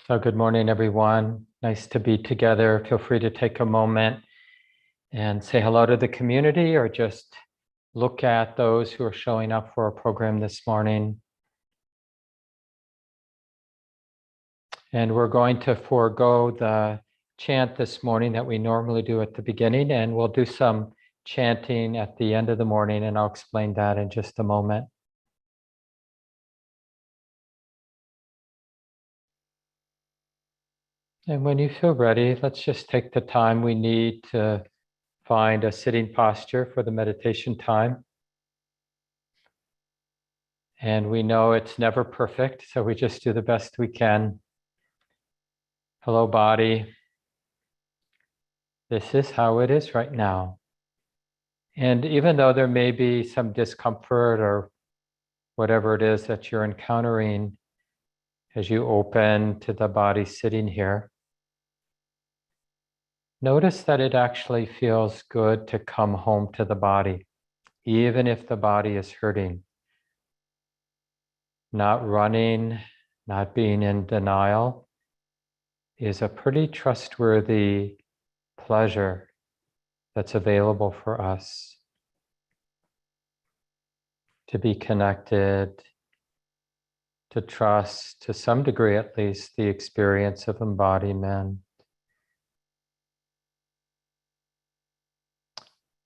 So good morning, everyone. Nice to be together. Feel free to take a moment and say hello to the community or just look at those who are showing up for our program this morning. And we're going to forego the chant this morning that we normally do at the beginning, and we'll do some chanting at the end of the morning, and I'll explain that in just a moment. And when you feel ready, let's just take the time we need to find a sitting posture for the meditation time. And we know it's never perfect, so we just do the best we can. Hello, body. This is how it is right now. And even though there may be some discomfort or whatever it is that you're encountering as you open to the body sitting here, notice that it actually feels good to come home to the body, even if the body is hurting. Not running, not being in denial is a pretty trustworthy pleasure that's available for us to be connected, to trust, to some degree at least, the experience of embodiment.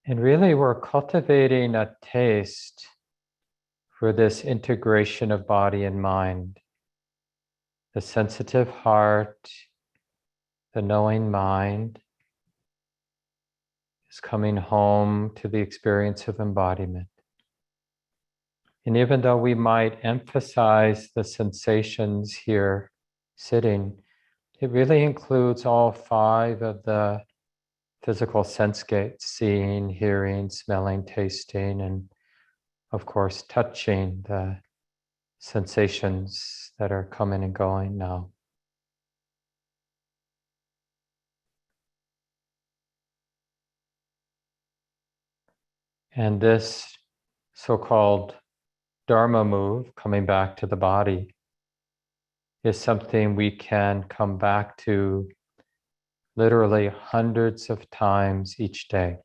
And really, we're cultivating a taste for this integration of body and mind. The sensitive heart, the knowing mind is coming home to the experience of embodiment. And even though we might emphasize the sensations here sitting, it really includes all 5 of the physical sense gates: seeing, hearing, smelling, tasting, and of course, touching, the sensations that are coming and going now. And this so-called Dharma move, coming back to the body, is something we can come back to literally hundreds of times each day.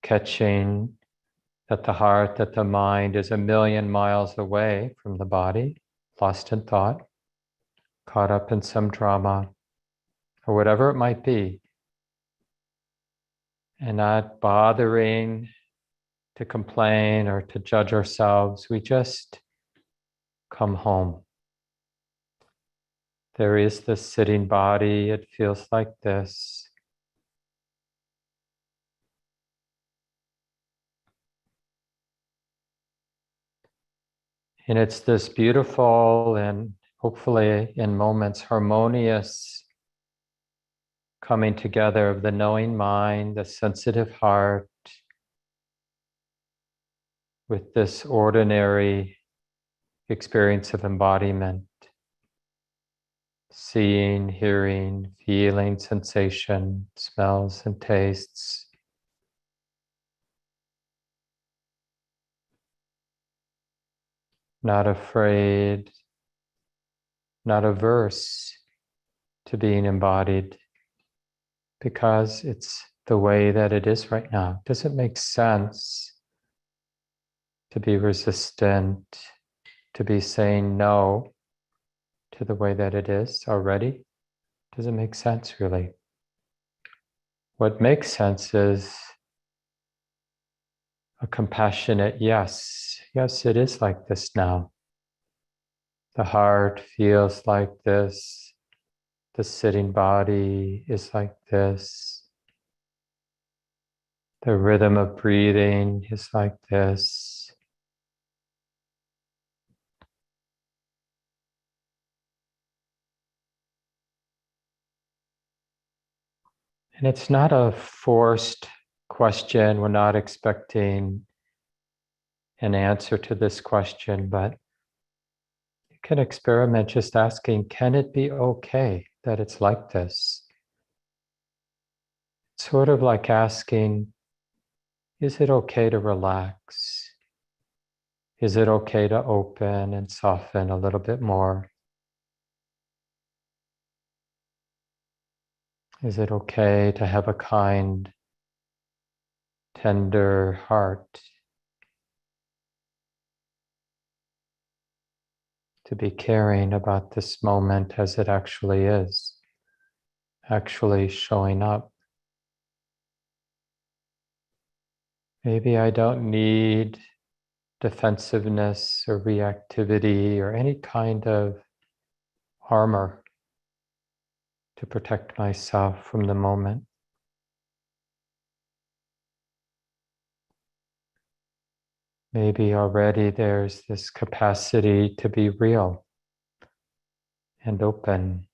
Catching that the heart, that the mind is 1,000,000 miles away from the body, lost in thought, caught up in some drama, or whatever it might be, and not bothering to complain or to judge ourselves. We just come home. There is this sitting body. It feels like this. And it's this beautiful and hopefully in moments harmonious coming together of the knowing mind, the sensitive heart, with this ordinary experience of embodiment. Seeing, hearing, feeling, sensation, smells and tastes. Not afraid, not averse to being embodied, because it's the way that it is right now. Does it make sense to be resistant, to be saying no to the way that it is already? Does it make sense, really? What makes sense is a compassionate yes. Yes, it is like this now. The heart feels like this. The sitting body is like this. The rhythm of breathing is like this. And it's not a forced question. We're not expecting an answer to this question, but you can experiment just asking, can it be okay that it's like this? It's sort of like asking, is it okay to relax? Is it okay to open and soften a little bit more? Is it okay to have a kind, tender heart, to be caring about this moment as it actually is, actually showing up? Maybe I don't need defensiveness or reactivity or any kind of armor to protect myself from the moment. Maybe already there's this capacity to be real and open,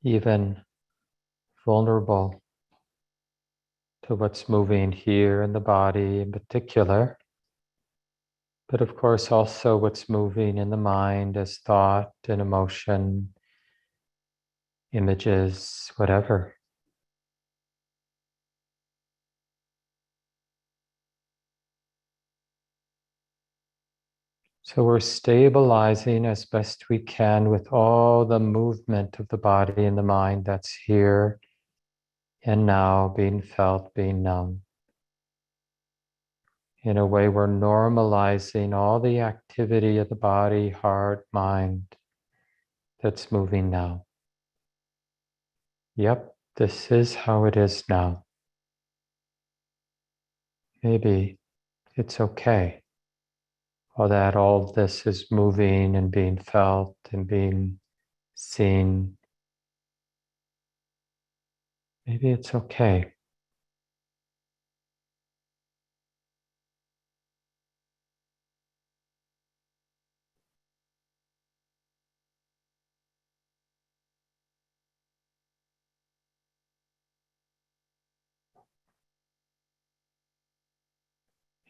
even vulnerable to what's moving here in the body in particular, but of course also what's moving in the mind as thought and emotion, images, whatever. So we're stabilizing as best we can with all the movement of the body and the mind that's here and now, being felt, being known. In a way, we're normalizing all the activity of the body, heart, mind that's moving now. Yep, this is how it is now. Maybe it's okay. That all this is moving and being felt and being seen. Maybe it's okay.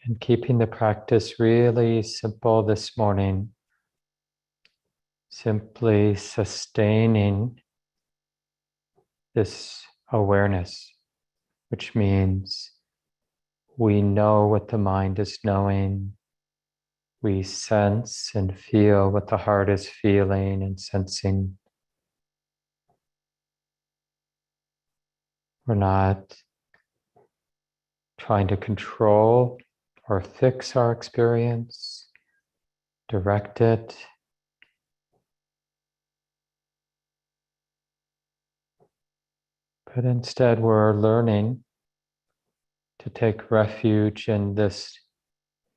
And keeping the practice really simple this morning, simply sustaining this awareness, which means we know what the mind is knowing, we sense and feel what the heart is feeling and sensing. We're not trying to control or fix our experience, direct it. But instead, we're learning to take refuge in this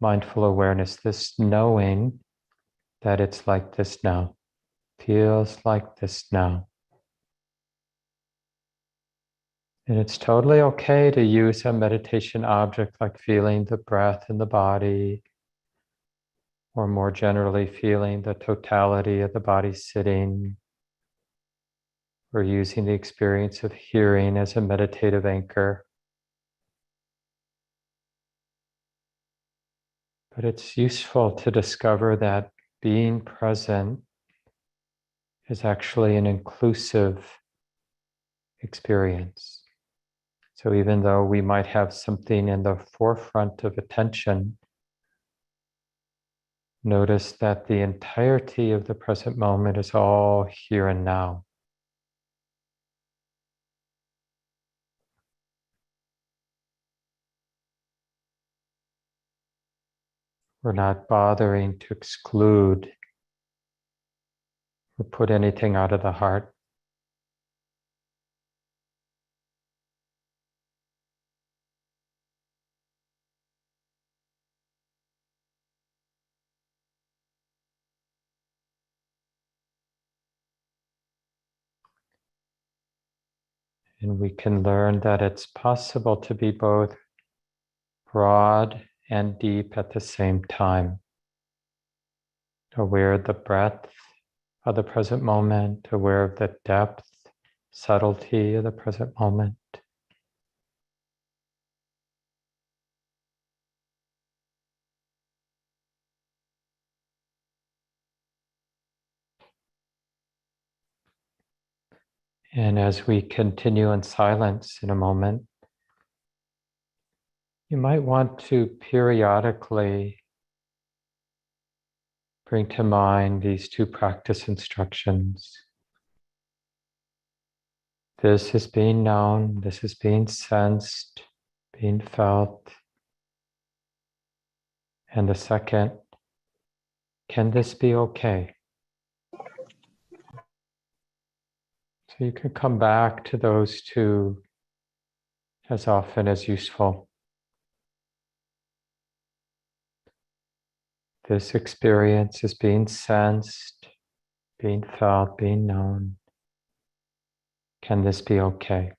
mindful awareness, this knowing that it's like this now, feels like this now. And it's totally okay to use a meditation object like feeling the breath in the body, or more generally feeling the totality of the body sitting, or using the experience of hearing as a meditative anchor. But it's useful to discover that being present is actually an inclusive experience. So even though we might have something in the forefront of attention, notice that the entirety of the present moment is all here and now. We're not bothering to exclude or put anything out of the heart. And we can learn that it's possible to be both broad and deep at the same time. Aware of the breadth of the present moment, aware of the depth, subtlety of the present moment. And as we continue in silence in a moment, you might want to periodically bring to mind these two practice instructions. This is being known, this is being sensed, being felt. And the second, can this be okay? So you can come back to those two as often as useful. This experience is being sensed, being felt, being known. Can this be okay?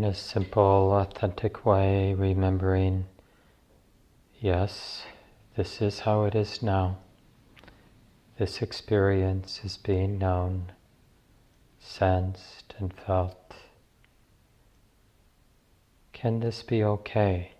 in a simple, authentic way, remembering, yes, this is how it is now. This experience is being known, sensed, and felt. Can this be okay?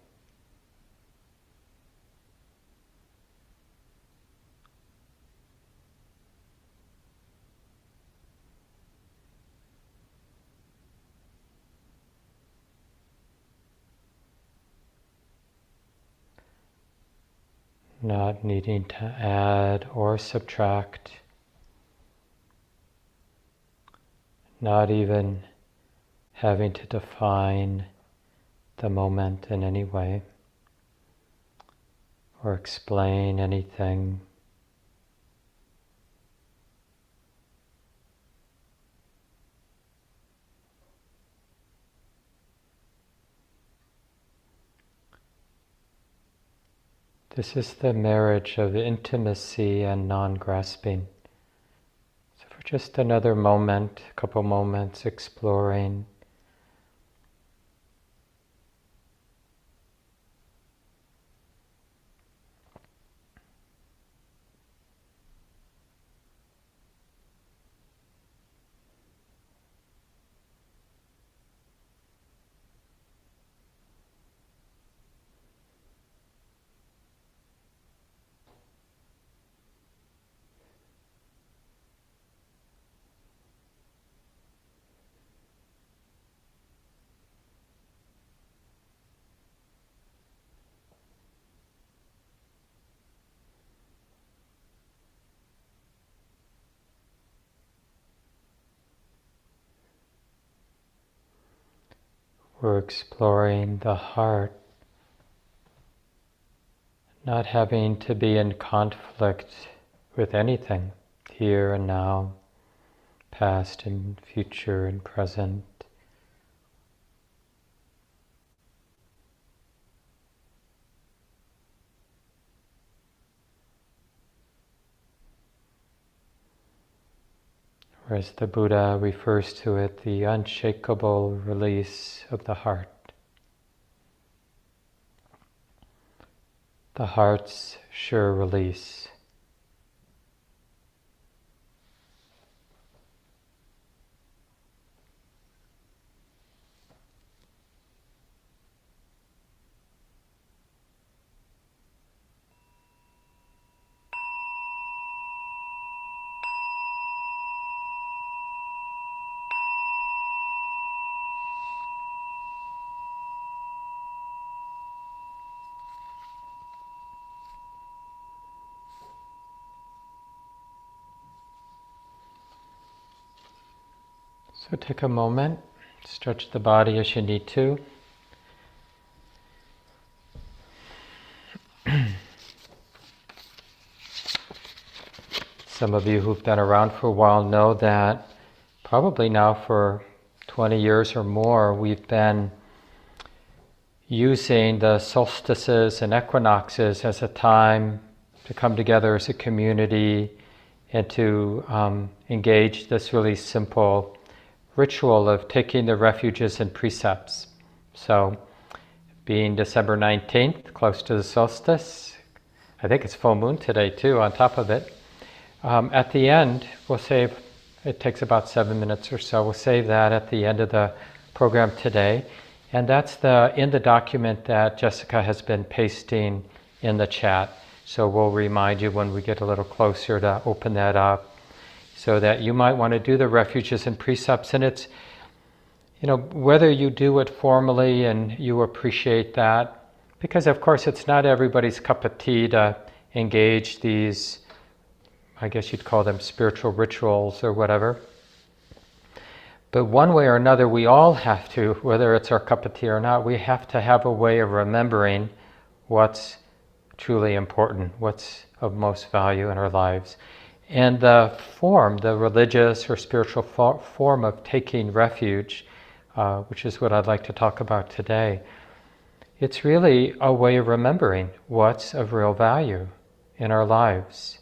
Not needing to add or subtract, not even having to define the moment in any way or explain anything. This is the marriage of intimacy and non-grasping. So for just another moment, a couple moments, exploring. We're exploring the heart, not having to be in conflict with anything, here and now, past and future and present. Or as the Buddha refers to it, the unshakable release of the heart. The heart's sure release. So take a moment, stretch the body as you need to. Some of you who've been around for a while know that probably now for 20 years or more we've been using the solstices and equinoxes as a time to come together as a community and to engage this really simple ritual of taking the refuges and precepts. So, being December 19th, close to the solstice, I think it's full moon today too, on top of it. At the end, we'll save, it takes about 7 minutes or so, we'll save that at the end of the program today. And that's in the document that Jessica has been pasting in the chat. So we'll remind you when we get a little closer to open that up, so that you might want to do the refuges and precepts. And it's, whether you do it formally and you appreciate that, because of course it's not everybody's cup of tea to engage these, I guess you'd call them spiritual rituals or whatever. But one way or another, we all have to, whether it's our cup of tea or not, we have to have a way of remembering what's truly important, what's of most value in our lives. And the form, the religious or spiritual form of taking refuge, which is what I'd like to talk about today, it's really a way of remembering what's of real value in our lives.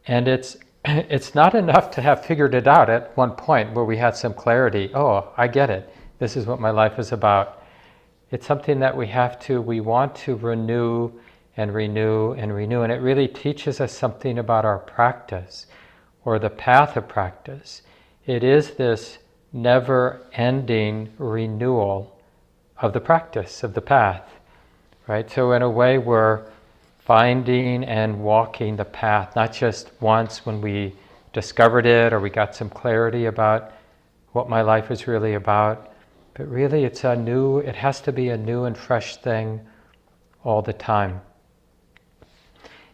And it's not enough to have figured it out at one point where we had some clarity. Oh, I get it. This is what my life is about. It's something that we want to renew and renew and renew. And it really teaches us something about our practice or the path of practice. It is this never-ending renewal of the practice, of the path, right? So in a way, we're finding and walking the path, not just once when we discovered it or we got some clarity about what my life is really about, but really it has to be a new and fresh thing all the time.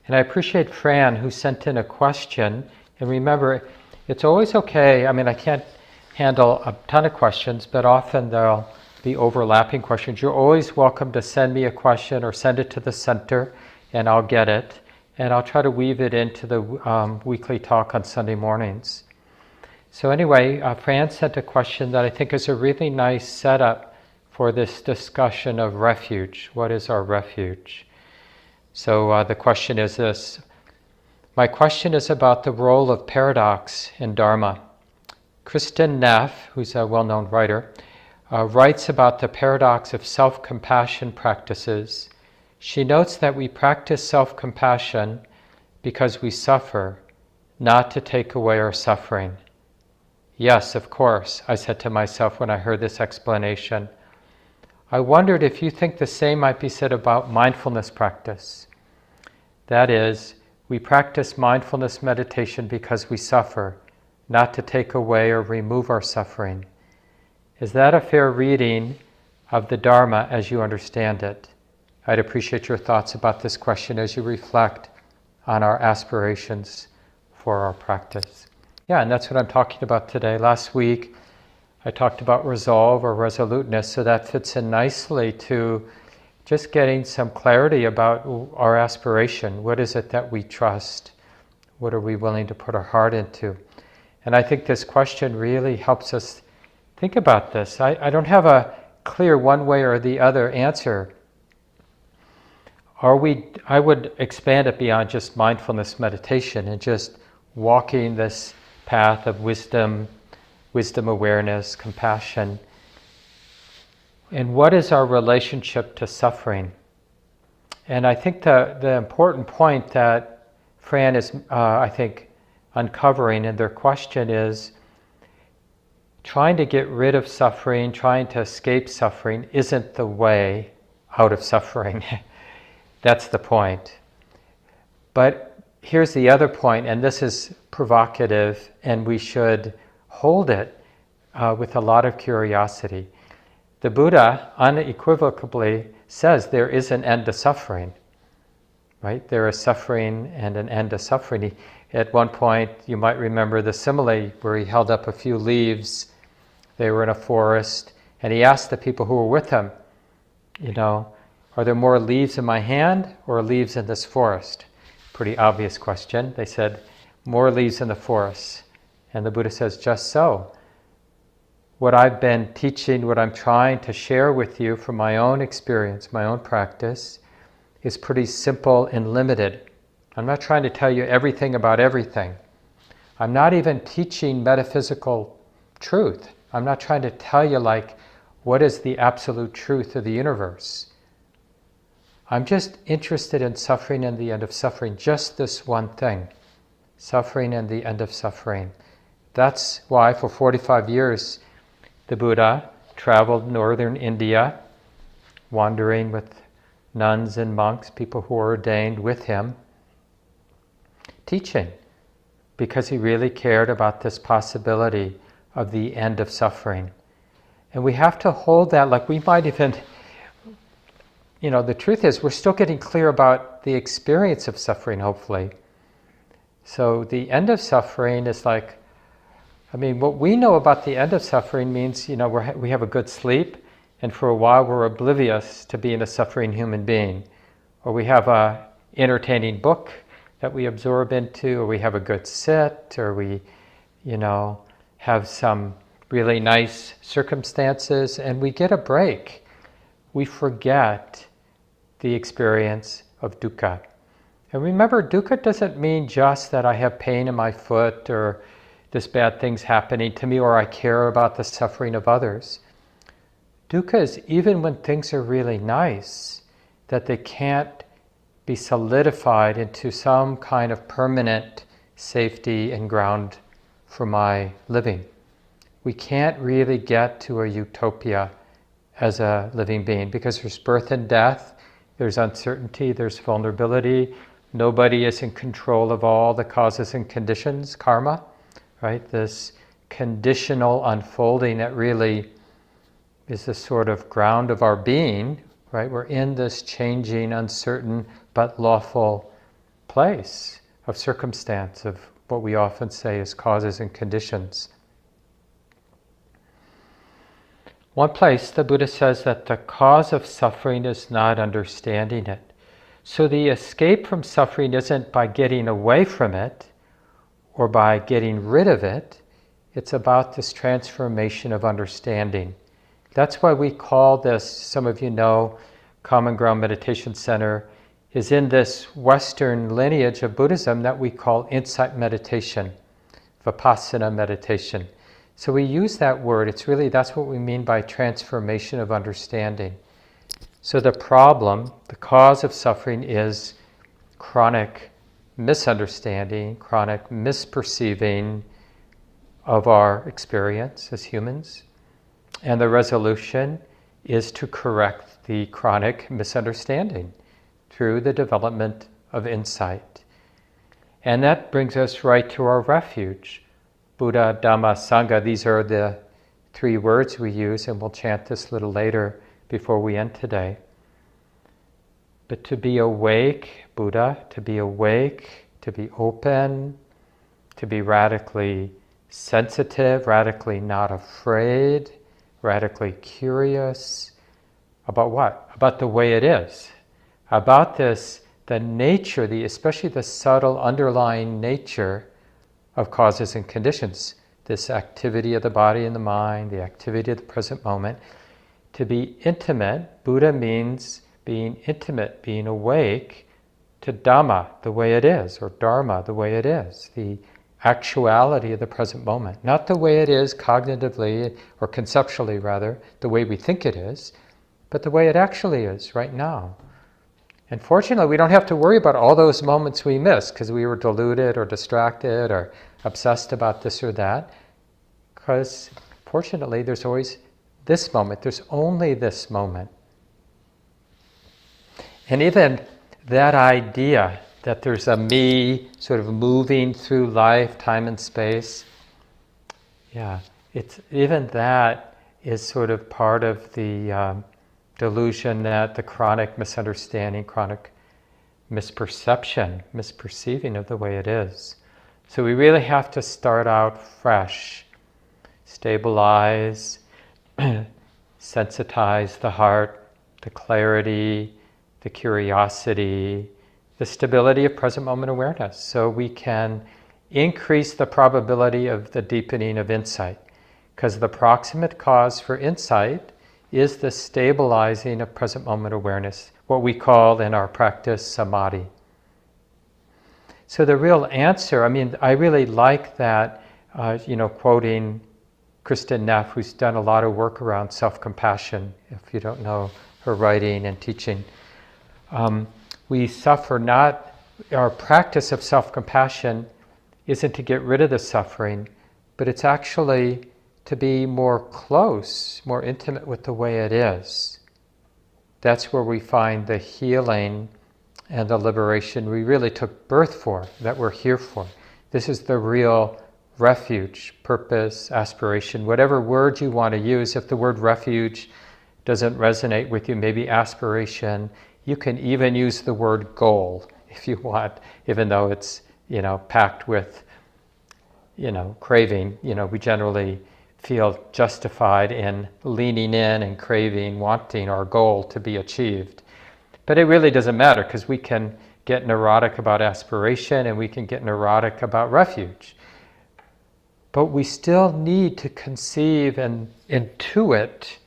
And I appreciate Fran, who sent in a question. And remember, it's always okay. I can't handle a ton of questions, but often there'll be overlapping questions. You're always welcome to send me a question or send it to the center, and I'll get it. And I'll try to weave it into the weekly talk on Sunday mornings. So anyway, Fran sent a question that I think is a really nice setup for this discussion of refuge. What is our refuge? So the question is this. My question is about the role of paradox in Dharma. Kristen Neff, who's a well-known writer, writes about the paradox of self-compassion practices. She notes that we practice self-compassion because we suffer, not to take away our suffering. Yes, of course, I said to myself when I heard this explanation. I wondered if you think the same might be said about mindfulness practice. That is, we practice mindfulness meditation because we suffer, not to take away or remove our suffering. Is that a fair reading of the Dharma as you understand it? I'd appreciate your thoughts about this question as you reflect on our aspirations for our practice. Yeah, and that's what I'm talking about today. Last week, I talked about resolve or resoluteness, so that fits in nicely to just getting some clarity about our aspiration. What is it that we trust? What are we willing to put our heart into? And I think this question really helps us think about this. I don't have a clear one way or the other answer. I would expand it beyond just mindfulness meditation and just walking this path of wisdom awareness, compassion. And what is our relationship to suffering? And I think the important point that Fran is, uncovering in their question is trying to get rid of suffering, trying to escape suffering isn't the way out of suffering. That's the point. But here's the other point, and this is provocative, and we should hold it with a lot of curiosity. The Buddha unequivocally says there is an end to suffering, right? There is suffering and an end to suffering. At one point, you might remember the simile where he held up a few leaves. They were in a forest, and he asked the people who were with him, are there more leaves in my hand or leaves in this forest? Pretty obvious question. They said, more leaves in the forest. And the Buddha says, just so. What I've been teaching, what I'm trying to share with you from my own experience, my own practice, is pretty simple and limited. I'm not trying to tell you everything about everything. I'm not even teaching metaphysical truth. I'm not trying to tell you what is the absolute truth of the universe. I'm just interested in suffering and the end of suffering, just this one thing, suffering and the end of suffering. That's why for 45 years the Buddha traveled northern India, wandering with nuns and monks, people who were ordained with him, teaching, because he really cared about this possibility of the end of suffering. And we have to hold that, we might even, the truth is we're still getting clear about the experience of suffering, hopefully. So the end of suffering is what we know about the end of suffering means, we have a good sleep, and for a while we're oblivious to being a suffering human being. Or we have a entertaining book that we absorb into, or we have a good sit, or we, have some really nice circumstances, and we get a break. We forget the experience of dukkha. And remember, dukkha doesn't mean just that I have pain in my foot or this bad thing's happening to me or I care about the suffering of others. Dukkha is even when things are really nice, that they can't be solidified into some kind of permanent safety and ground for my living. We can't really get to a utopia as a living being because there's birth and death, there's uncertainty, there's vulnerability. Nobody is in control of all the causes and conditions, karma, right? This conditional unfolding that really is the sort of ground of our being, right? We're in this changing, uncertain, but lawful place of circumstance, of what we often say is causes and conditions. One place the Buddha says that the cause of suffering is not understanding it. So the escape from suffering isn't by getting away from it or by getting rid of it. It's about this transformation of understanding. That's why we call this, some of you know, Common Ground Meditation Center is in this Western lineage of Buddhism that we call insight meditation, Vipassana meditation. So we use that word, it's really, that's what we mean by transformation of understanding. So the problem, the cause of suffering is chronic misunderstanding, chronic misperceiving of our experience as humans. And the resolution is to correct the chronic misunderstanding through the development of insight. And that brings us right to our refuge. Buddha, Dhamma, Sangha, these are the three words we use, and we'll chant this a little later before we end today. But to be awake, Buddha, to be awake, to be open, to be radically sensitive, radically not afraid, radically curious. About what? About the way it is. About this, the nature, especially the subtle underlying nature of causes and conditions. This activity of the body and the mind, the activity of the present moment. To be intimate, Buddha means being intimate, being awake to Dhamma, the way it is, or Dharma, the way it is, the actuality of the present moment. Not the way it is cognitively, or conceptually rather, the way we think it is, but the way it actually is right now. And fortunately, we don't have to worry about all those moments we miss because we were deluded or distracted or obsessed about this or that. Because fortunately, there's always this moment. There's only this moment. And even that idea that there's a me sort of moving through life, time and space, it's even that is sort of part of the delusion, that the chronic misunderstanding, chronic misperception, misperceiving of the way it is. So we really have to start out fresh, stabilize, sensitize the heart, the clarity, the curiosity, the stability of present moment awareness, so we can increase the probability of the deepening of insight. Because the proximate cause for insight is the stabilizing of present moment awareness, what we call in our practice samadhi. So the real answer, I really like that, quoting Kristen Neff, who's done a lot of work around self-compassion, if you don't know her writing and teaching. We suffer not, our practice of self-compassion isn't to get rid of the suffering, but it's actually to be more close, more intimate with the way it is. That's where we find the healing and the liberation we really took birth for, that we're here for. This is the real refuge, purpose, aspiration, whatever word you want to use. If the word refuge doesn't resonate with you, maybe aspiration. You can even use the word goal if you want, even though it's, packed with, craving. We generally feel justified in leaning in and craving, wanting our goal to be achieved. But it really doesn't matter, because we can get neurotic about aspiration and we can get neurotic about refuge. But we still need to conceive and intuit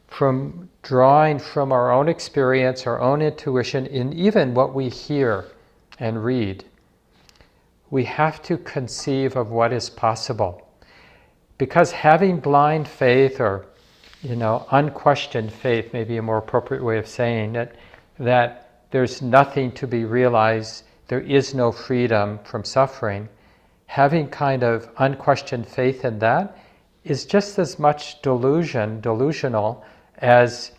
from drawing from our own experience, our own intuition, in even what we hear and read. We have to conceive of what is possible. Because having blind faith or, unquestioned faith may be a more appropriate way of saying it, that there's nothing to be realized, there is no freedom from suffering. Having kind of unquestioned faith in that is just as much delusional, as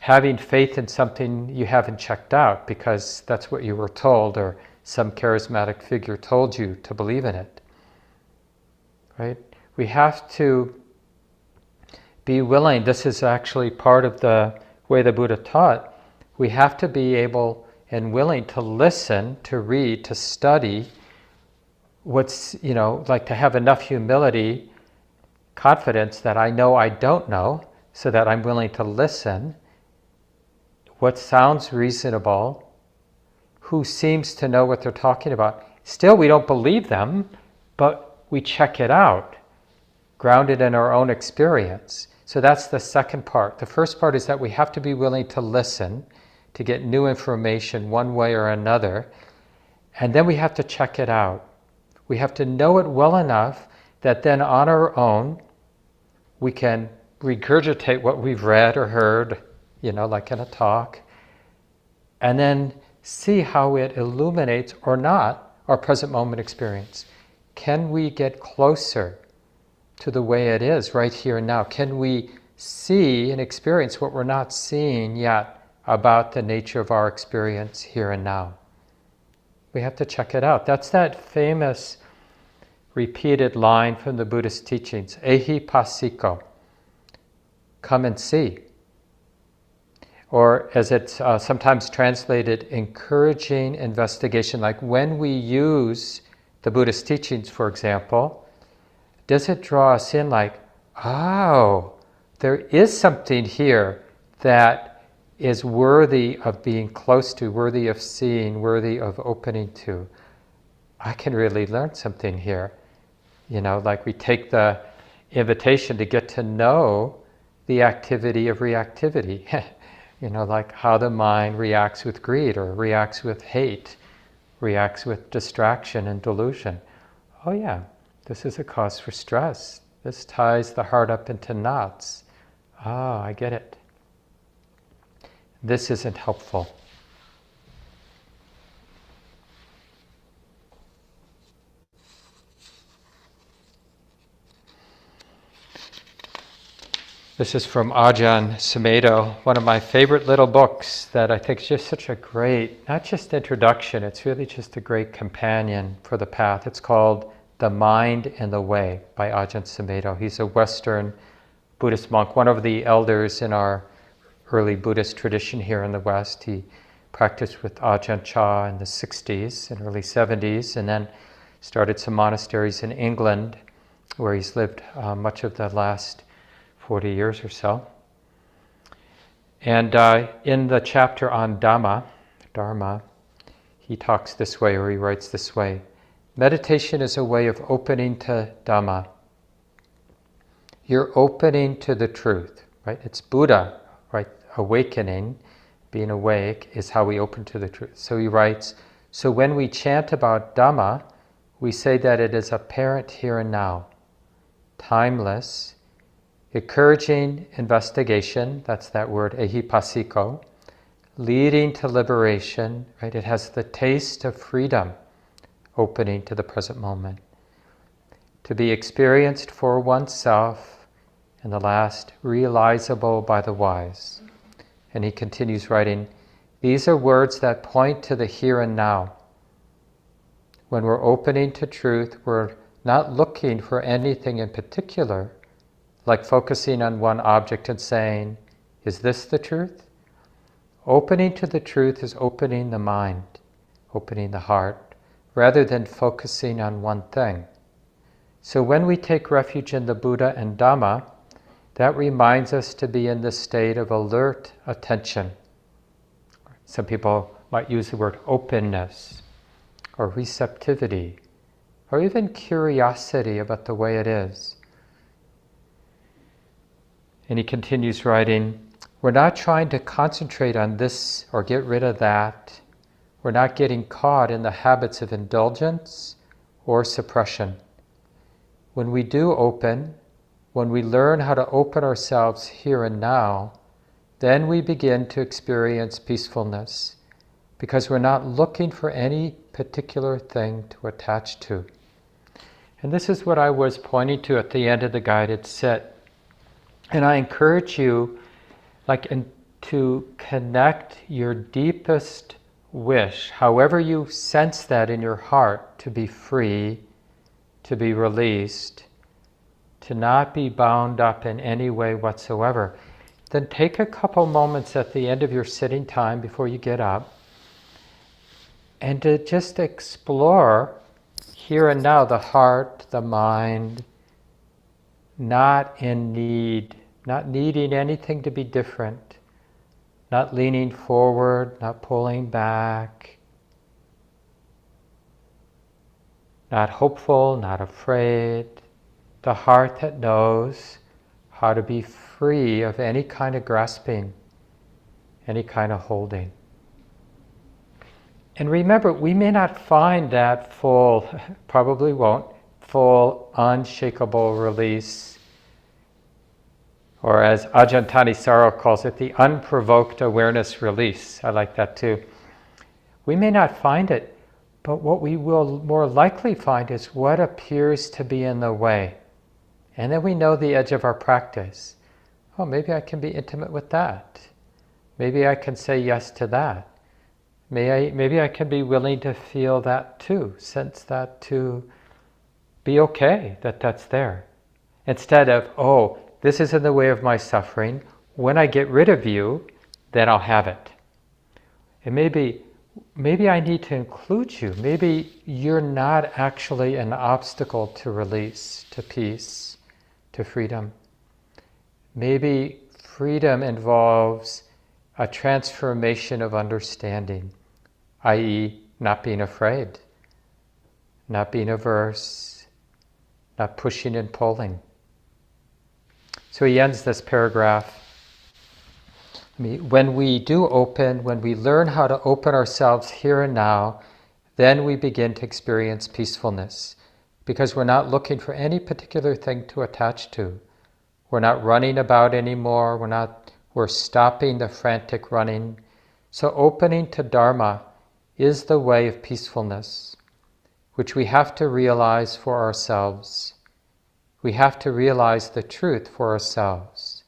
having faith in something you haven't checked out because that's what you were told or some charismatic figure told you to believe in it. Right? We have to be willing, this is actually part of the way the Buddha taught, we have to be able and willing to listen, to read, to study what's, like to have enough humility, confidence that I know I don't know, so that I'm willing to listen. What sounds reasonable, who seems to know what they're talking about. Still, we don't believe them, but we check it out, grounded in our own experience. So that's the second part. The first part is that we have to be willing to listen, to get new information one way or another, and then we have to check it out. We have to know it well enough that then on our own, we can regurgitate what we've read or heard, like in a talk, and then see how it illuminates or not our present moment experience. Can we get closer to the way it is right here and now? Can we see and experience what we're not seeing yet about the nature of our experience here and now? We have to check it out. That's that famous repeated line from the Buddhist teachings, ehi passiko, come and see. Or as it's sometimes translated, encouraging investigation. Like when we use the Buddhist teachings, for example, does it draw us in like, oh, there is something here that is worthy of being close to, worthy of seeing, worthy of opening to. I can really learn something here. Like we take the invitation to get to know the activity of reactivity. Like how the mind reacts with greed or reacts with hate, reacts with distraction and delusion. Oh yeah, this is a cause for stress. This ties the heart up into knots. Ah, I get it. This isn't helpful. This is from Ajahn Sumedho, one of my favorite little books that I think is just such a great, not just introduction, it's really just a great companion for the path. It's called The Mind and the Way by Ajahn Sumedho. He's a Western Buddhist monk, one of the elders in our early Buddhist tradition here in the West. He practiced with Ajahn Chah in the 60s and early 70s, and then started some monasteries in England, where he's lived much of the last 40 years or so. And in the chapter on Dharma, he talks this way, or he writes this way: meditation is a way of opening to Dhamma. You're opening to the truth, right? It's Buddha, right? Awakening, being awake, is how we open to the truth. So he writes, so when we chant about Dhamma, we say that it is apparent here and now, timeless, encouraging investigation, that's that word, ehipassiko, leading to liberation, right? It has the taste of freedom, opening to the present moment. To be experienced for oneself, and the last, realizable by the wise. And he continues writing, these are words that point to the here and now. When we're opening to truth, we're not looking for anything in particular, like focusing on one object and saying, is this the truth? Opening to the truth is opening the mind, opening the heart, rather than focusing on one thing. So when we take refuge in the Buddha and Dhamma, that reminds us to be in the state of alert attention. Some people might use the word openness, or receptivity, or even curiosity about the way it is. And he continues writing, we're not trying to concentrate on this or get rid of that. We're not getting caught in the habits of indulgence or suppression. When we do open, when we learn how to open ourselves here and now, then we begin to experience peacefulness, because we're not looking for any particular thing to attach to. And this is what I was pointing to at the end of the guided sit. And I encourage you, to connect your deepest wish, however you sense that in your heart, to be free, to be released, to not be bound up in any way whatsoever. Then take a couple moments at the end of your sitting time before you get up, and to just explore here and now the heart, the mind, not in need, not needing anything to be different, not leaning forward, not pulling back, not hopeful, not afraid. The heart that knows how to be free of any kind of grasping, any kind of holding. And remember, we may not find that full, probably won't, full unshakable release, or as Ajahn Thanisaro calls it, the unprovoked awareness release. I like that too. We may not find it, but what we will more likely find is what appears to be in the way. And then we know the edge of our practice. Oh, maybe I can be intimate with that. Maybe I can say yes to that. Maybe I can be willing to feel that too, sense that too, be okay that that's there. Instead of, oh, this is in the way of my suffering. When I get rid of you, then I'll have it. And maybe I need to include you. Maybe you're not actually an obstacle to release, to peace, to freedom. Maybe freedom involves a transformation of understanding, i.e., not being afraid, not being averse, not pushing and pulling. So he ends this paragraph. When we do open, when we learn how to open ourselves here and now, then we begin to experience peacefulness, because we're not looking for any particular thing to attach to. We're not running about anymore. We're stopping the frantic running. So opening to Dharma is the way of peacefulness, which we have to realize for ourselves. We have to realize the truth for ourselves.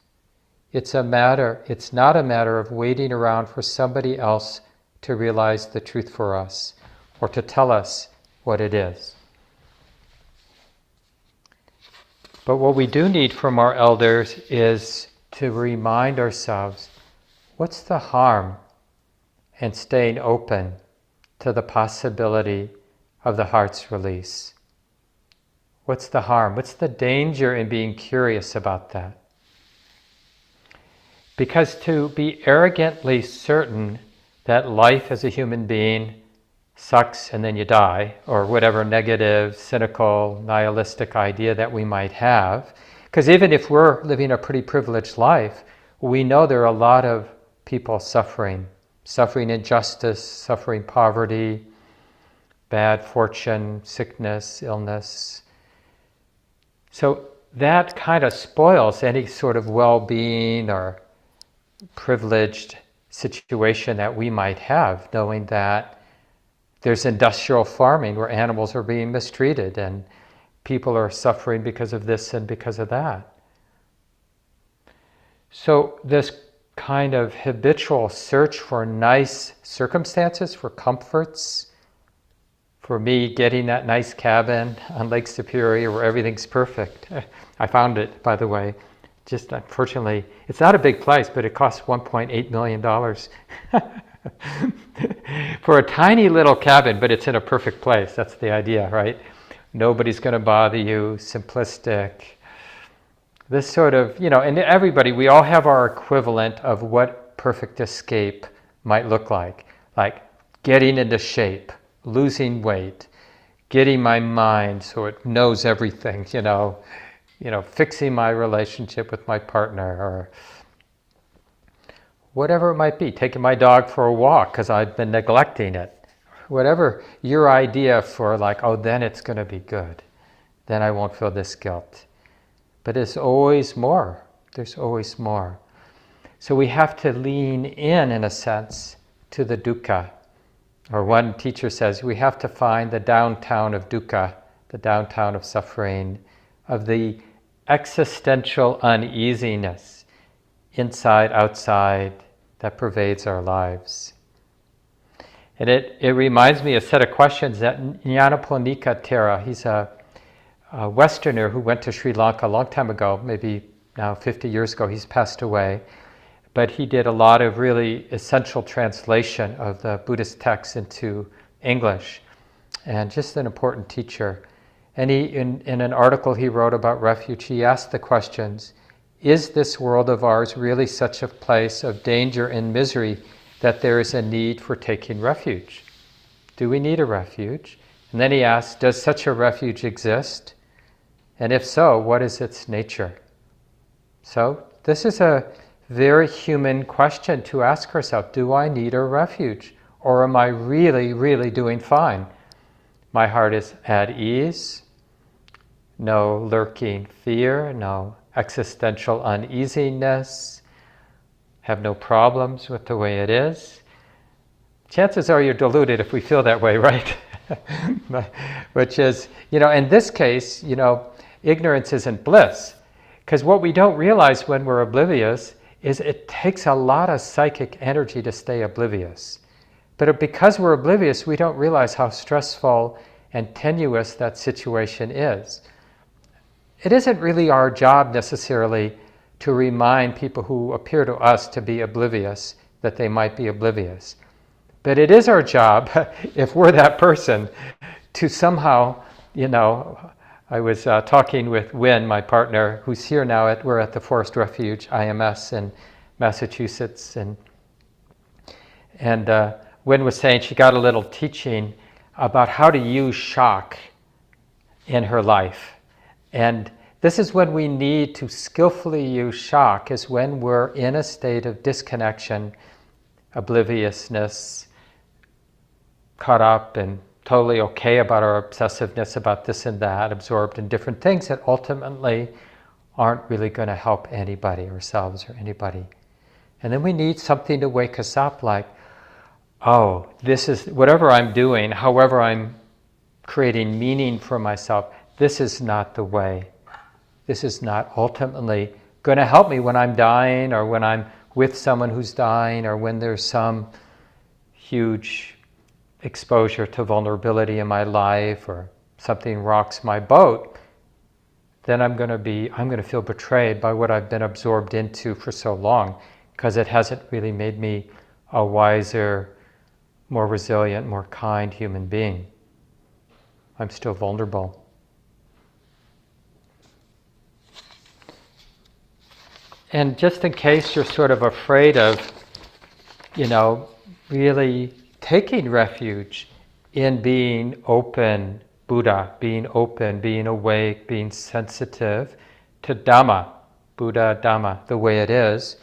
It's not a matter of waiting around for somebody else to realize the truth for us or to tell us what it is. But what we do need from our elders is to remind ourselves, what's the harm in staying open to the possibility of the heart's release? What's the harm? What's the danger in being curious about that? Because to be arrogantly certain that life as a human being sucks and then you die, or whatever negative, cynical, nihilistic idea that we might have, because even if we're living a pretty privileged life, we know there are a lot of people suffering injustice, suffering poverty, bad fortune, sickness, illness. So that kind of spoils any sort of well-being or privileged situation that we might have, knowing that there's industrial farming where animals are being mistreated and people are suffering because of this and because of that. So this kind of habitual search for nice circumstances, for comforts, for me getting that nice cabin on Lake Superior where everything's perfect. I found it, by the way. Just unfortunately, it's not a big place, but it costs $1.8 million for a tiny little cabin, but it's in a perfect place. That's the idea, right? Nobody's going to bother you, simplistic. This sort of, and everybody, we all have our equivalent of what perfect escape might look like getting into shape, losing weight, getting my mind so it knows everything, fixing my relationship with my partner, or whatever it might be, taking my dog for a walk because I've been neglecting it. Whatever your idea for then it's going to be good. Then I won't feel this guilt. But there's always more. There's always more. So we have to lean in a sense, to the dukkha. Or one teacher says, we have to find the downtown of dukkha, the downtown of suffering, of the existential uneasiness, inside, outside, that pervades our lives. And it reminds me of a set of questions that Nyanaponika Thera, he's a Westerner who went to Sri Lanka a long time ago, maybe now 50 years ago, he's passed away. But he did a lot of really essential translation of the Buddhist texts into English, and just an important teacher. And he, in an article he wrote about refuge, he asked the questions, is this world of ours really such a place of danger and misery that there is a need for taking refuge? Do we need a refuge? And then he asked, does such a refuge exist? And if so, what is its nature? So this is a very human question to ask ourselves. Do I need a refuge? Or am I really, really doing fine? My heart is at ease, no lurking fear, no existential uneasiness, have no problems with the way it is. Chances are you're deluded if we feel that way, right? Which is, in this case, ignorance isn't bliss. Because what we don't realize when we're oblivious is it takes a lot of psychic energy to stay oblivious. But because we're oblivious, we don't realize how stressful and tenuous that situation is. It isn't really our job necessarily to remind people who appear to us to be oblivious that they might be oblivious. But it is our job, if we're that person, to somehow, I was talking with Wynn, my partner, who's here now. We're at the Forest Refuge, IMS, in Massachusetts. And Wynn was saying she got a little teaching about how to use shock in her life. And this is when we need to skillfully use shock, is when we're in a state of disconnection, obliviousness, caught up and totally okay about our obsessiveness about this and that, absorbed in different things that ultimately aren't really going to help anybody, ourselves or anybody. And then we need something to wake us up, like, oh, this is, whatever I'm doing, however I'm creating meaning for myself, this is not the way. This is not ultimately going to help me when I'm dying, or when I'm with someone who's dying, or when there's some huge exposure to vulnerability in my life, or something rocks my boat. Then I'm going to feel betrayed by what I've been absorbed into for so long, because it hasn't really made me a wiser, more resilient, more kind human being. I'm still vulnerable. And just in case you're sort of afraid of, really taking refuge in being open, Buddha, being open, being awake, being sensitive to Dhamma, Buddha, Dhamma, the way it is,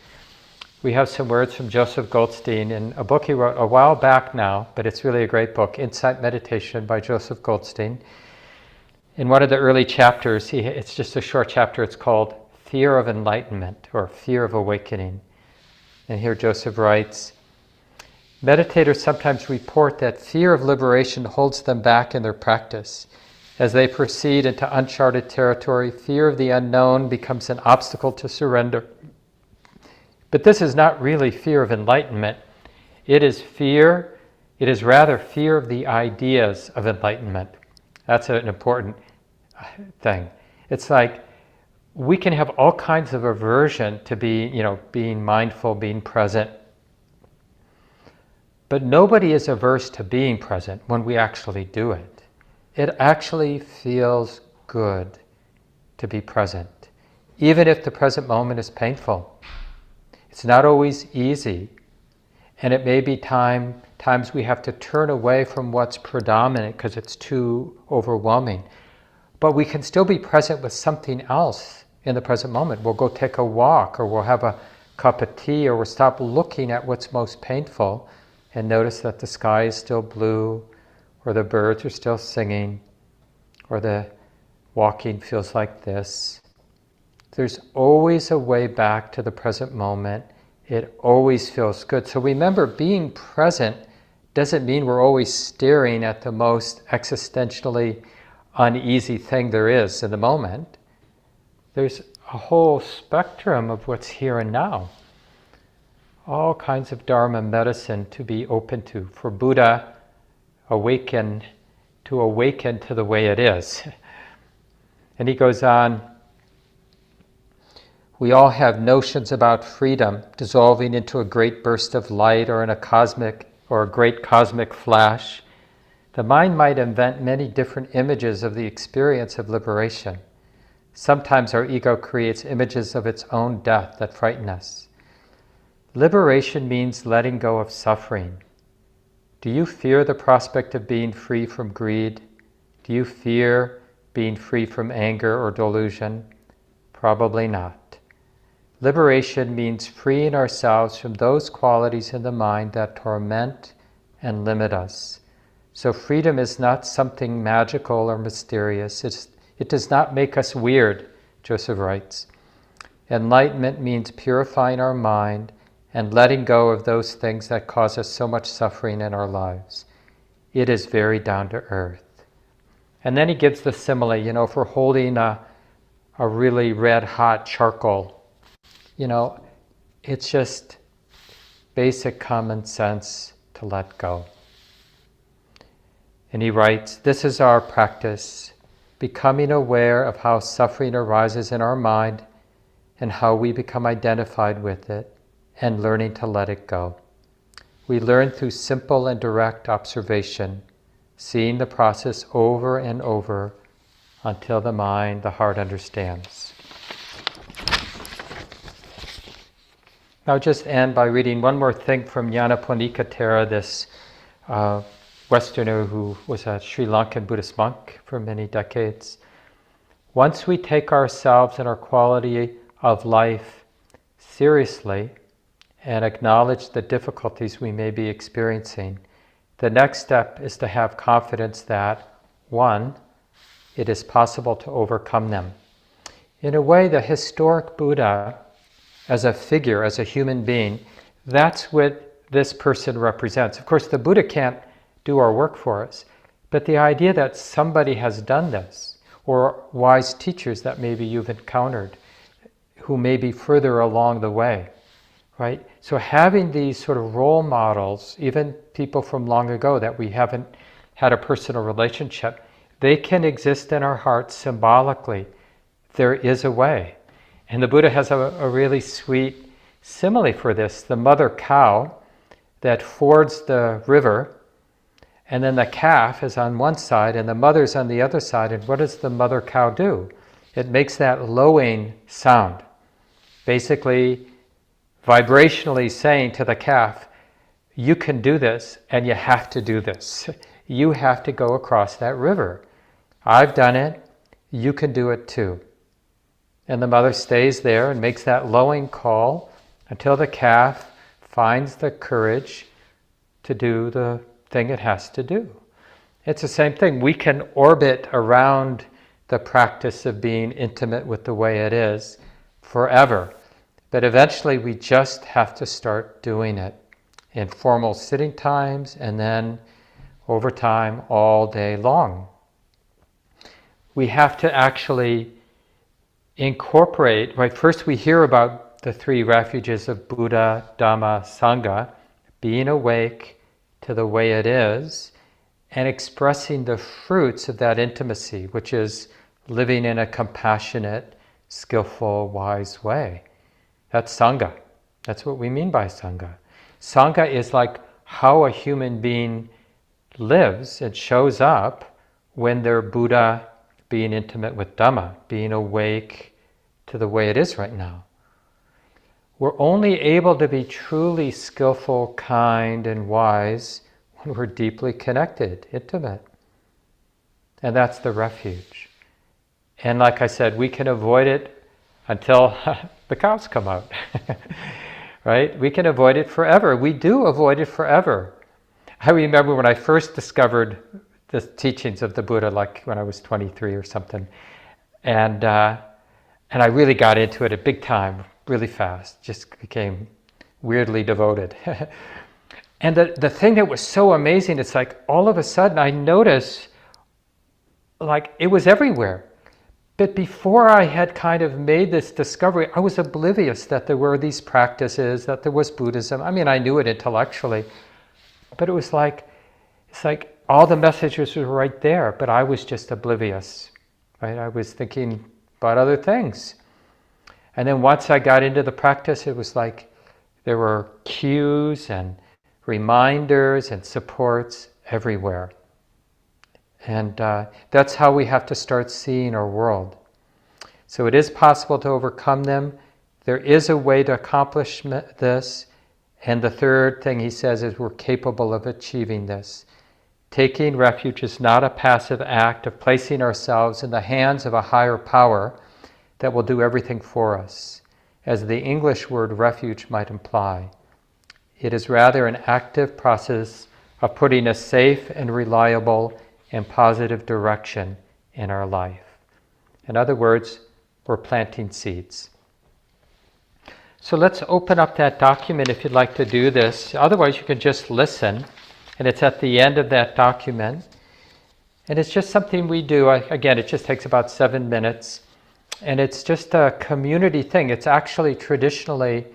we have some words from Joseph Goldstein in a book he wrote a while back now, but it's really a great book, Insight Meditation by Joseph Goldstein. In one of the early chapters, it's just a short chapter, it's called Fear of Enlightenment, or Fear of Awakening. And here Joseph writes, meditators sometimes report that fear of liberation holds them back in their practice. As they proceed into uncharted territory, fear of the unknown becomes an obstacle to surrender. But this is not really fear of enlightenment. It is rather fear of the ideas of enlightenment. That's an important thing. It's like we can have all kinds of aversion to being mindful, being present. But nobody is averse to being present when we actually do it. It actually feels good to be present, even if the present moment is painful. It's not always easy, and it may be times we have to turn away from what's predominant because it's too overwhelming. But we can still be present with something else in the present moment. We'll go take a walk, or we'll have a cup of tea, or we'll stop looking at what's most painful and notice that the sky is still blue, or the birds are still singing, or the walking feels like this. There's always a way back to the present moment. It always feels good. So remember, being present doesn't mean we're always staring at the most existentially uneasy thing there is in the moment. There's a whole spectrum of what's here and now. All kinds of Dharma medicine to be open to. For Buddha, to awaken to the way it is. And he goes on, we all have notions about freedom dissolving into a great burst of light or in a great cosmic flash. The mind might invent many different images of the experience of liberation. Sometimes our ego creates images of its own death that frighten us. Liberation means letting go of suffering. Do you fear the prospect of being free from greed? Do you fear being free from anger or delusion? Probably not. Liberation means freeing ourselves from those qualities in the mind that torment and limit us. So freedom is not something magical or mysterious. It does not make us weird, Joseph writes. Enlightenment means purifying our mind and letting go of those things that cause us so much suffering in our lives. It is very down to earth. And then he gives the simile, if we're holding a really red hot charcoal, it's just basic common sense to let go. And he writes, this is our practice, becoming aware of how suffering arises in our mind and how we become identified with it, and learning to let it go. We learn through simple and direct observation, seeing the process over and over until the mind, the heart understands. I'll just end by reading one more thing from Nyanaponika Thera, this Westerner who was a Sri Lankan Buddhist monk for many decades. Once we take ourselves and our quality of life seriously and acknowledge the difficulties we may be experiencing, the next step is to have confidence that, one, it is possible to overcome them. In a way, the historic Buddha, as a figure, as a human being, that's what this person represents. Of course, the Buddha can't do our work for us, but the idea that somebody has done this, or wise teachers that maybe you've encountered, who may be further along the way, right? So having these sort of role models, even people from long ago that we haven't had a personal relationship, they can exist in our hearts symbolically. There is a way. And the Buddha has a really sweet simile for this. The mother cow that fords the river, and then the calf is on one side and the mother's on the other side. And what does the mother cow do? It makes that lowing sound, basically vibrationally saying to the calf, you can do this and you have to do this. You have to go across that river. I've done it, you can do it too. And the mother stays there and makes that lowing call until the calf finds the courage to do the thing it has to do. It's the same thing. We can orbit around the practice of being intimate with the way it is forever. But eventually we just have to start doing it in formal sitting times and then over time all day long. We have to actually incorporate, right? First we hear about the three refuges of Buddha, Dhamma, Sangha, being awake to the way it is and expressing the fruits of that intimacy, which is living in a compassionate, skillful, wise way. That's Sangha. That's what we mean by Sangha. Sangha is like how a human being lives and shows up when they're Buddha, being intimate with Dhamma, being awake to the way it is right now. We're only able to be truly skillful, kind, and wise when we're deeply connected, intimate. And that's the refuge. And like I said, we can avoid it until the cows come out, right? We can avoid it forever. We do avoid it forever. I remember when I first discovered the teachings of the Buddha, like when I was 23 or something, and And I really got into it at big time, really fast, just became weirdly devoted. And the thing that was so amazing, it's like all of a sudden I noticed like it was everywhere. But before I had kind of made this discovery, I was oblivious that there were these practices, that there was Buddhism. I mean, I knew it intellectually, but it was like, it's like all the messages were right there, but I was just oblivious, right? I was thinking about other things. And then once I got into the practice, it was like there were cues and reminders and supports everywhere. And that's how we have to start seeing our world. So it is possible to overcome them. There is a way to accomplish this. And the third thing he says is we're capable of achieving this. Taking refuge is not a passive act of placing ourselves in the hands of a higher power that will do everything for us, as the English word refuge might imply. It is rather an active process of putting a safe and reliable and positive direction in our life. In other words, we're planting seeds. So let's open up that document if you'd like to do this. Otherwise, you can just listen, and it's at the end of that document. And it's just something we do. Again, it just takes about 7 minutes. And it's just a community thing. It's actually traditionally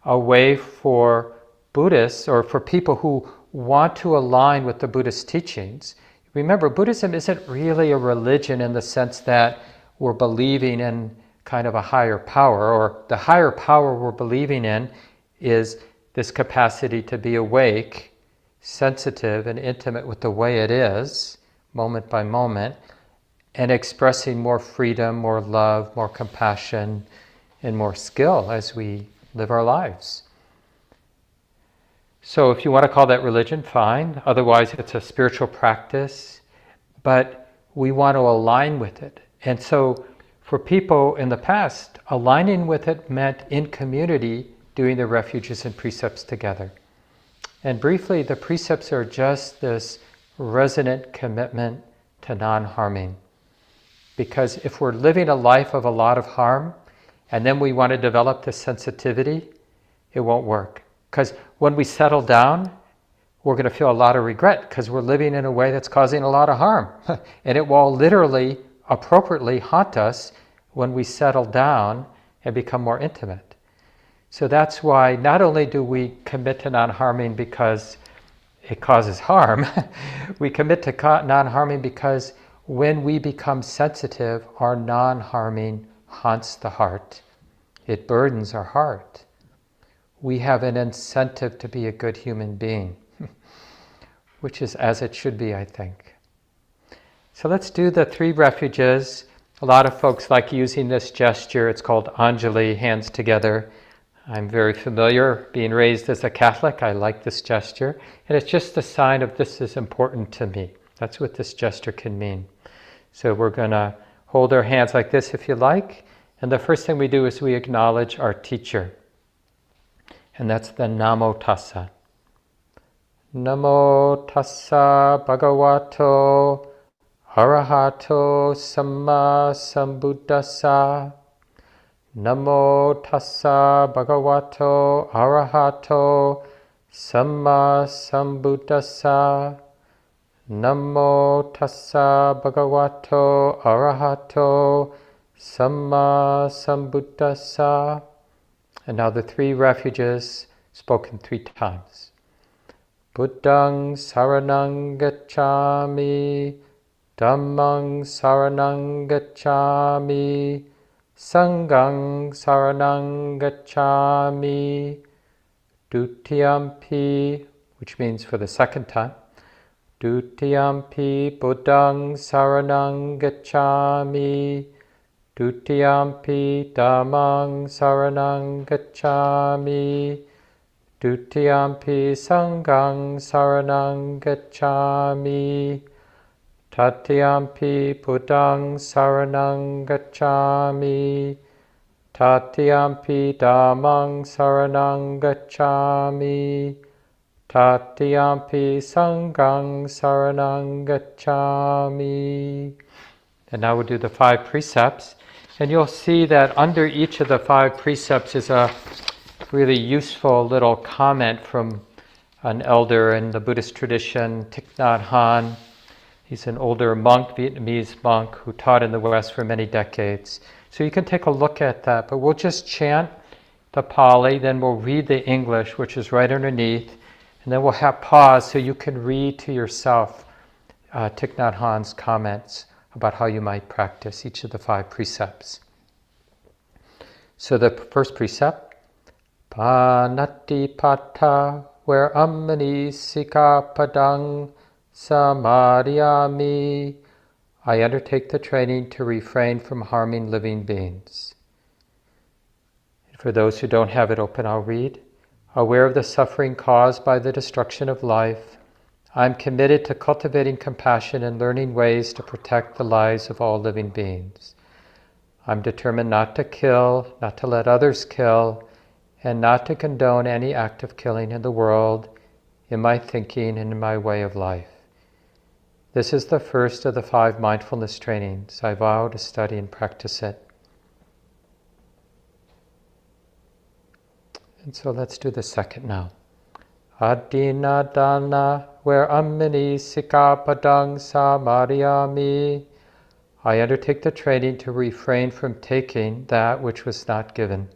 a way for Buddhists or for people who want to align with the Buddhist teachings. Remember, Buddhism isn't really a religion in the sense that we're believing in kind of a higher power, or the higher power we're believing in is this capacity to be awake, sensitive, and intimate with the way it is, moment by moment, and expressing more freedom, more love, more compassion, and more skill as we live our lives. So if you want to call that religion, fine. Otherwise, it's a spiritual practice. But we want to align with it. And so for people in the past, aligning with it meant in community doing the refuges and precepts together. And briefly, the precepts are just this resonant commitment to non-harming. Because if we're living a life of a lot of harm, and then we want to develop this sensitivity, it won't work. Because when we settle down, we're going to feel a lot of regret because we're living in a way that's causing a lot of harm. And it will literally, appropriately haunt us when we settle down and become more intimate. So that's why not only do we commit to non-harming because it causes harm, we commit to non-harming because when we become sensitive, our non-harming haunts the heart. It burdens our heart. We have an incentive to be a good human being, which is as it should be, I think. So let's do the 3 refuges. A lot of folks like using this gesture. It's called Anjali, hands together. I'm very familiar, being raised as a Catholic. I like this gesture. And it's just a sign of this is important to me. That's what this gesture can mean. So we're going to hold our hands like this if you like. And the first thing we do is we acknowledge our teacher. And that's the Namo Tassa. Namo Tassa Bhagavato Arahato Samma Sambuddhassa. Namo Tassa Bhagavato Arahato Samma Sambuddhassa. Namo Tassa Bhagavato Arahato Samma Sambuddhassa. And now the 3 refuges spoken 3 times. Buddhang saranang gacchami, Dhammang saranang gacchami, Sanghang saranang gacchami, Dutiyampi, which means for the second time, Dutiyampi Buddhang saranang gacchami, Dutiyampi Dhammang saranang gacchami, Dutiyampi Sanghang saranang gacchami, Tatiyampi Buddhang saranang gacchami, Tatiyampi Dhammang saranang gacchami, Tatiyampi Sanghang saranang gacchami. And now we'll do the 5 precepts. And you'll see that under each of the 5 precepts is a really useful little comment from an elder in the Buddhist tradition, Thich Nhat Hanh. He's an older monk, Vietnamese monk, who taught in the West for many decades. So you can take a look at that, but we'll just chant the Pali, then we'll read the English, which is right underneath, and then we'll have pause so you can read to yourself Thich Nhat Hanh's comments about how you might practice each of the 5 precepts. So the first precept, Panatipata, where ammani sikapadang samadhyami, I undertake the training to refrain from harming living beings. For those who don't have it open, I'll read. Aware of the suffering caused by the destruction of life, I am committed to cultivating compassion and learning ways to protect the lives of all living beings. I'm determined not to kill, not to let others kill, and not to condone any act of killing in the world, in my thinking, and in my way of life. This is the first of the 5 mindfulness trainings. I vow to study and practice it. And so let's do the second now. Adina dana, where ammani sikapadang samadhyami, I undertake the training to refrain from taking that which was not given.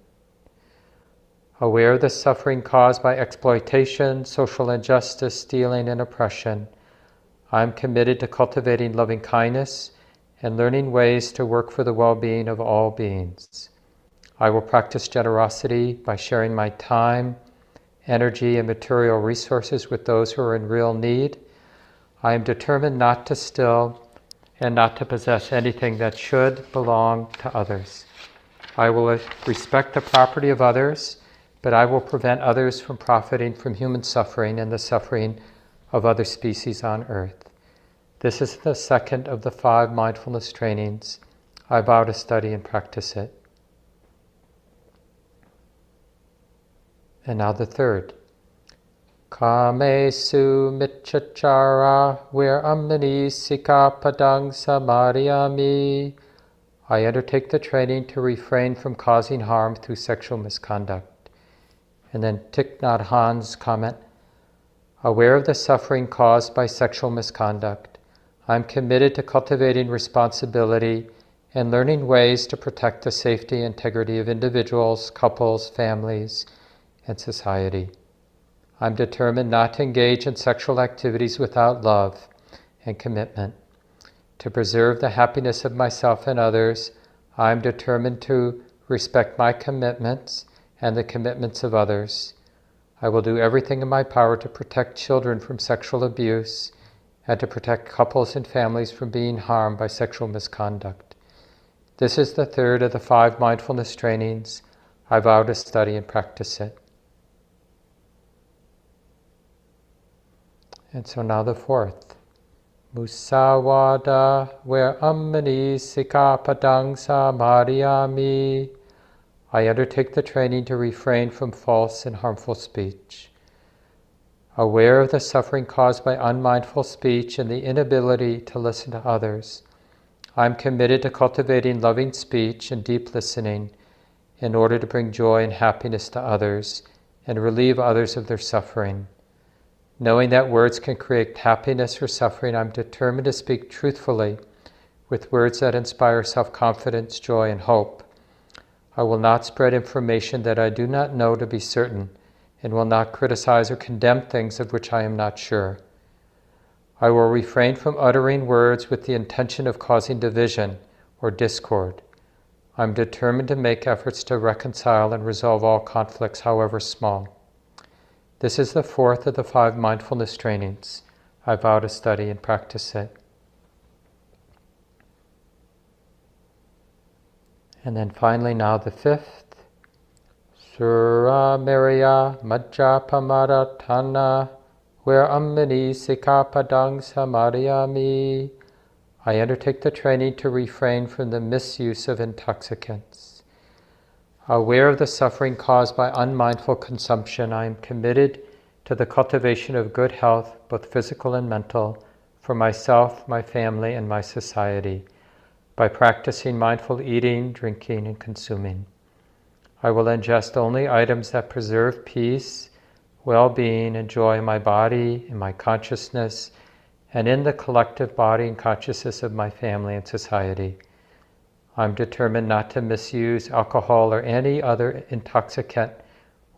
Aware of the suffering caused by exploitation, social injustice, stealing, and oppression, I am committed to cultivating loving kindness and learning ways to work for the well-being of all beings. I will practice generosity by sharing my time, energy, and material resources with those who are in real need. I am determined not to steal and not to possess anything that should belong to others. I will respect the property of others, but I will prevent others from profiting from human suffering and the suffering of other species on earth. This is the second of the 5 mindfulness trainings. I vow to study and practice it. And now the third. Kamesu michachara, where ammani sikapadang samadhyami, I undertake the training to refrain from causing harm through sexual misconduct. And then Thich Nhat Hanh's comment, aware of the suffering caused by sexual misconduct, I am committed to cultivating responsibility and learning ways to protect the safety and integrity of individuals, couples, families, and society. I'm determined not to engage in sexual activities without love and commitment. To preserve the happiness of myself and others, I am determined to respect my commitments and the commitments of others. I will do everything in my power to protect children from sexual abuse and to protect couples and families from being harmed by sexual misconduct. This is the third of the 5 mindfulness trainings. I vow to study and practice it. And so now the fourth. Musawada, where ammani sikapadang samadhyami, I undertake the training to refrain from false and harmful speech. Aware of the suffering caused by unmindful speech and the inability to listen to others, I am committed to cultivating loving speech and deep listening in order to bring joy and happiness to others and relieve others of their suffering. Knowing that words can create happiness or suffering, I'm determined to speak truthfully with words that inspire self-confidence, joy, and hope. I will not spread information that I do not know to be certain, and will not criticize or condemn things of which I am not sure. I will refrain from uttering words with the intention of causing division or discord. I'm determined to make efforts to reconcile and resolve all conflicts, however small. This is the fourth of the 5 mindfulness trainings. I vow to study and practice it. And then finally now the fifth. Sura Meriya Majjapamaratana, where ammani sikapadang samadhyami, I undertake the training to refrain from the misuse of intoxicants. Aware of the suffering caused by unmindful consumption, I am committed to the cultivation of good health, both physical and mental, for myself, my family, and my society. by practicing mindful eating, drinking, and consuming. I will ingest only items that preserve peace, well-being, and joy in my body, in my consciousness, and in the collective body and consciousness of my family and society. I'm determined not to misuse alcohol or any other intoxicant,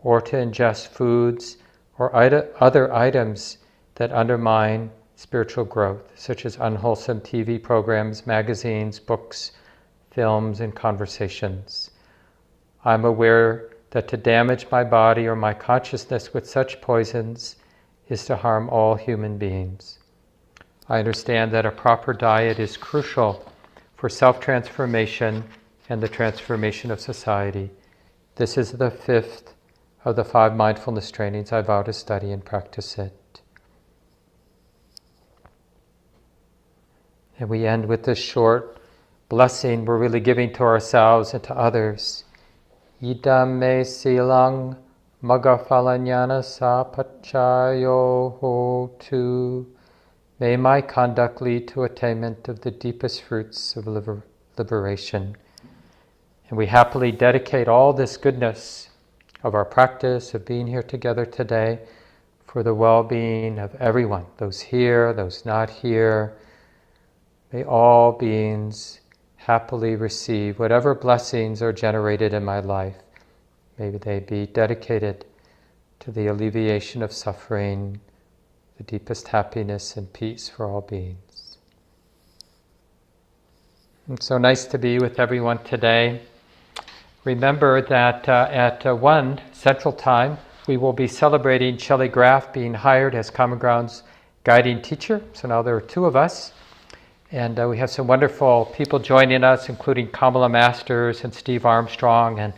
or to ingest foods or other items that undermine spiritual growth, such as unwholesome TV programs, magazines, books, films, and conversations. I'm aware that to damage my body or my consciousness with such poisons is to harm all human beings. I understand that a proper diet is crucial for self-transformation and the transformation of society. This is the 5th of the 5 mindfulness trainings I vow to study and practice it. And we end with this short blessing we're really giving to ourselves and to others. Idam me silang magafalanyana sapachayo hotu. May my conduct lead to attainment of the deepest fruits of liberation. And we happily dedicate all this goodness of our practice, of being here together today, for the well-being of everyone, those here, those not here. May all beings happily receive whatever blessings are generated in my life. May they be dedicated to the alleviation of suffering, the deepest happiness and peace for all beings. It's so nice to be with everyone today. Remember that at 1 Central Time, we will be celebrating Shelley Graff being hired as Common Ground's guiding teacher. So now there are 2 of us. And we have some wonderful people joining us, including Kamala Masters and Steve Armstrong and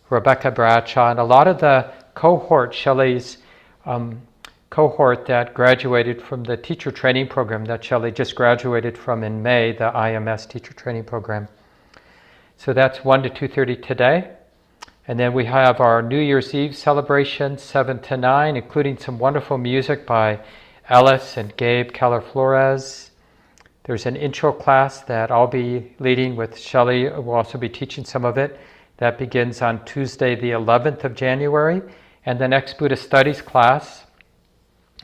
Rebecca Bradshaw, and a lot of the cohort, Shelley's cohort that graduated from the teacher training program that Shelley just graduated from in May, the IMS teacher training program. So that's 1 to 2:30 today. And then we have our New Year's Eve celebration, 7 to 9, including some wonderful music by Ellis and Gabe Keller-Flores. There's an intro class that I'll be leading with Shelley. We'll also be teaching some of it. That begins on Tuesday, the 11th of January. And the next Buddhist Studies class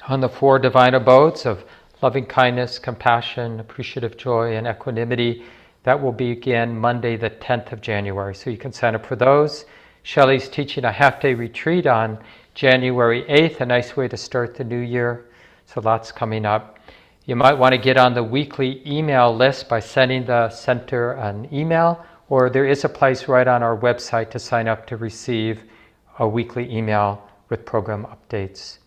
on the 4 divine abodes of loving kindness, compassion, appreciative joy, and equanimity. That will begin Monday, the 10th of January. So you can sign up for those. Shelley's teaching a half-day retreat on January 8th, a nice way to start the new year. So lots coming up. You might want to get on the weekly email list by sending the center an email, or there is a place right on our website to sign up to receive a weekly email with program updates.